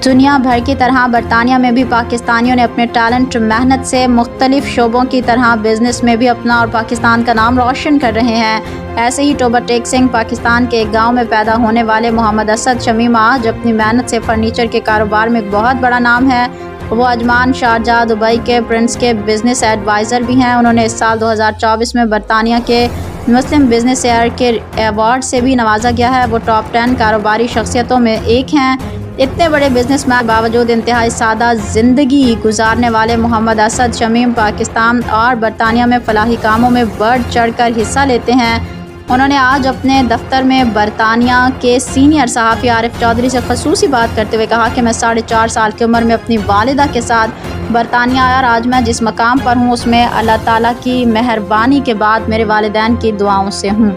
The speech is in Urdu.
دنیا بھر کی طرح برطانیہ میں بھی پاکستانیوں نے اپنے ٹیلنٹ محنت سے مختلف شعبوں کی طرح بزنس میں بھی اپنا اور پاکستان کا نام روشن کر رہے ہیں۔ ایسے ہی ٹوبہ ٹیک سنگھ پاکستان کے ایک گاؤں میں پیدا ہونے والے محمد اسد شمیم آج اپنی محنت سے فرنیچر کے کاروبار میں ایک بہت بڑا نام ہے۔ وہ عجمان، شارجہ، دبئی کے پرنس کے بزنس ایڈوائزر بھی ہیں۔ انہوں نے اس سال 2024 میں برطانیہ کے مسلم بزنس ایئر کے ایوارڈ سے بھی نوازا گیا ہے۔ وہ ٹاپ 10 کاروباری شخصیتوں میں ایک ہیں۔ اتنے بڑے بزنس مین باوجود انتہائی سادہ زندگی گزارنے والے محمد اسد شمیم پاکستان اور برطانیہ میں فلاحی کاموں میں بڑھ چڑھ کر حصہ لیتے ہیں۔ انہوں نے آج اپنے دفتر میں برطانیہ کے سینئر صحافی عارف چودھری سے خصوصی بات کرتے ہوئے کہا کہ میں 4.5 سال کی عمر میں اپنی والدہ کے ساتھ برطانیہ آیا اور آج میں جس مقام پر ہوں اس میں اللہ تعالیٰ کی مہربانی کے بعد میرے والدین کی دعاؤں سے ہوں۔